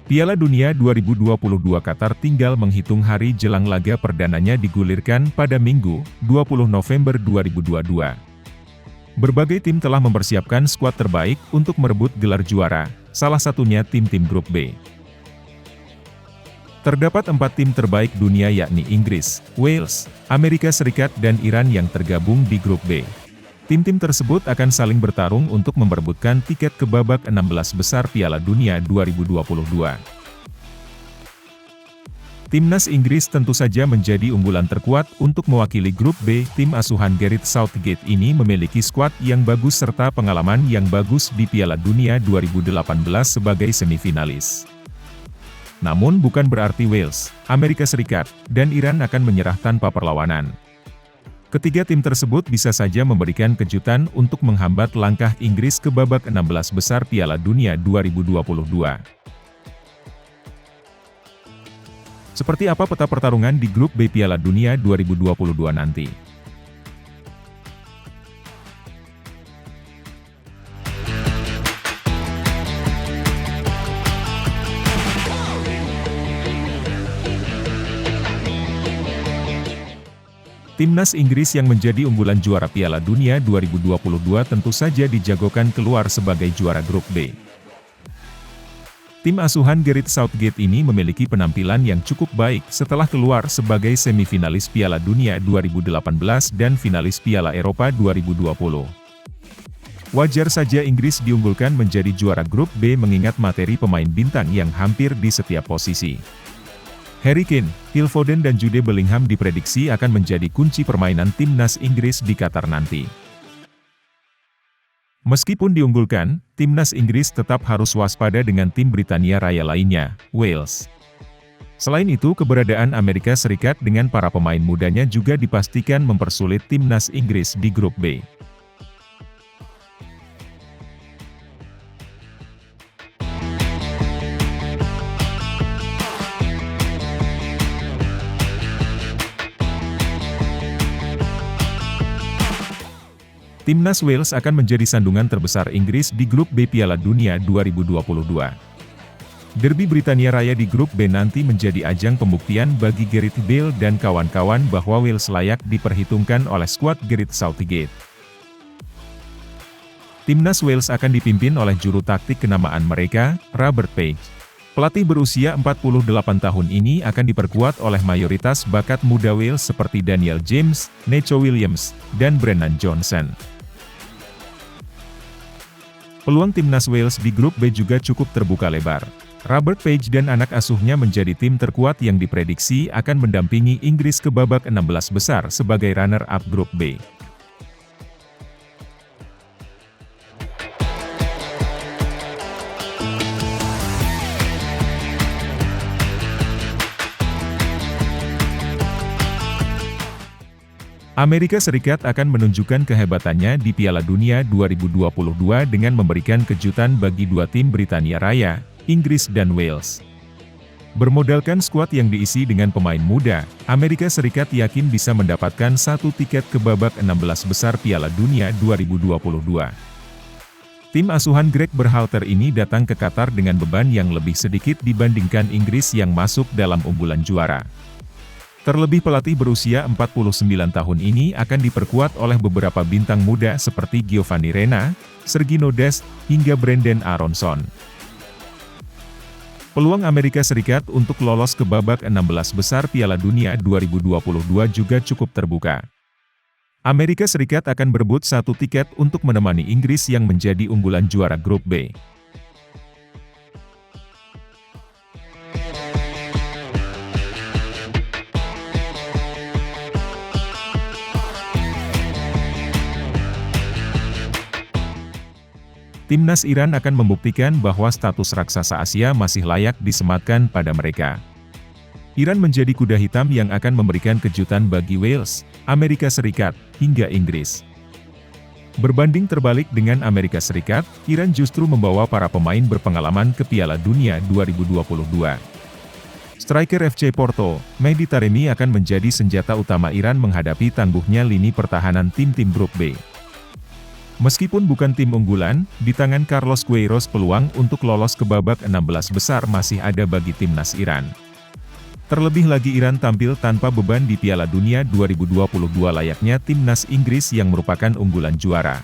Piala Dunia 2022 Qatar tinggal menghitung hari jelang laga perdananya digulirkan pada Minggu, 20 November 2022. Berbagai tim telah mempersiapkan skuad terbaik untuk merebut gelar juara, salah satunya tim-tim grup B. Terdapat 4 tim terbaik dunia yakni Inggris, Wales, Amerika Serikat dan Iran yang tergabung di grup B. Tim-tim tersebut akan saling bertarung untuk memperebutkan tiket ke babak 16 besar Piala Dunia 2022. Timnas Inggris tentu saja menjadi unggulan terkuat untuk mewakili grup B. Tim asuhan Gareth Southgate ini memiliki skuad yang bagus serta pengalaman yang bagus di Piala Dunia 2018 sebagai semifinalis. Namun bukan berarti Wales, Amerika Serikat, dan Iran akan menyerah tanpa perlawanan. Ketiga tim tersebut bisa saja memberikan kejutan untuk menghambat langkah Inggris ke babak 16 besar Piala Dunia 2022. Seperti apa peta pertarungan di grup B Piala Dunia 2022 nanti? Timnas Inggris yang menjadi unggulan juara Piala Dunia 2022 tentu saja dijagokan keluar sebagai juara grup B. Tim asuhan Gareth Southgate ini memiliki penampilan yang cukup baik setelah keluar sebagai semifinalis Piala Dunia 2018 dan finalis Piala Eropa 2020. Wajar saja Inggris diunggulkan menjadi juara grup B mengingat materi pemain bintang yang hampir di setiap posisi. Harry Kane, Phil Foden dan Jude Bellingham diprediksi akan menjadi kunci permainan timnas Inggris di Qatar nanti. Meskipun diunggulkan, timnas Inggris tetap harus waspada dengan tim Britania Raya lainnya, Wales. Selain itu, keberadaan Amerika Serikat dengan para pemain mudanya juga dipastikan mempersulit timnas Inggris di grup B. Timnas Wales akan menjadi sandungan terbesar Inggris di grup B Piala Dunia 2022. Derby Britania Raya di grup B nanti menjadi ajang pembuktian bagi Gareth Bale dan kawan-kawan bahwa Wales layak diperhitungkan oleh skuad Gareth Southgate. Timnas Wales akan dipimpin oleh juru taktik kenamaan mereka, Robert Page. Pelatih berusia 48 tahun ini akan diperkuat oleh mayoritas bakat muda Wales seperti Daniel James, Neco Williams, dan Brennan Johnson. Peluang timnas Wales di grup B juga cukup terbuka lebar. Robert Page dan anak asuhnya menjadi tim terkuat yang diprediksi akan mendampingi Inggris ke babak 16 besar sebagai runner-up grup B. Amerika Serikat akan menunjukkan kehebatannya di Piala Dunia 2022 dengan memberikan kejutan bagi dua tim Britania Raya, Inggris dan Wales. Bermodalkan skuad yang diisi dengan pemain muda, Amerika Serikat yakin bisa mendapatkan satu tiket ke babak 16 besar Piala Dunia 2022. Tim asuhan Greg Berhalter ini datang ke Qatar dengan beban yang lebih sedikit dibandingkan Inggris yang masuk dalam unggulan juara. Terlebih pelatih berusia 49 tahun ini akan diperkuat oleh beberapa bintang muda seperti Giovanni Reyna, Sergio Dest, hingga Brendan Aronson. Peluang Amerika Serikat untuk lolos ke babak 16 besar Piala Dunia 2022 juga cukup terbuka. Amerika Serikat akan berebut satu tiket untuk menemani Inggris yang menjadi unggulan juara grup B. Timnas Iran akan membuktikan bahwa status raksasa Asia masih layak disematkan pada mereka. Iran menjadi kuda hitam yang akan memberikan kejutan bagi Wales, Amerika Serikat, hingga Inggris. Berbanding terbalik dengan Amerika Serikat, Iran justru membawa para pemain berpengalaman ke Piala Dunia 2022. Striker FC Porto, Mehdi Taremi akan menjadi senjata utama Iran menghadapi tangguhnya lini pertahanan tim-tim grup B. Meskipun bukan tim unggulan, di tangan Carlos Queiroz peluang untuk lolos ke babak 16 besar masih ada bagi timnas Iran. Terlebih lagi Iran tampil tanpa beban di Piala Dunia 2022 layaknya timnas Inggris yang merupakan unggulan juara.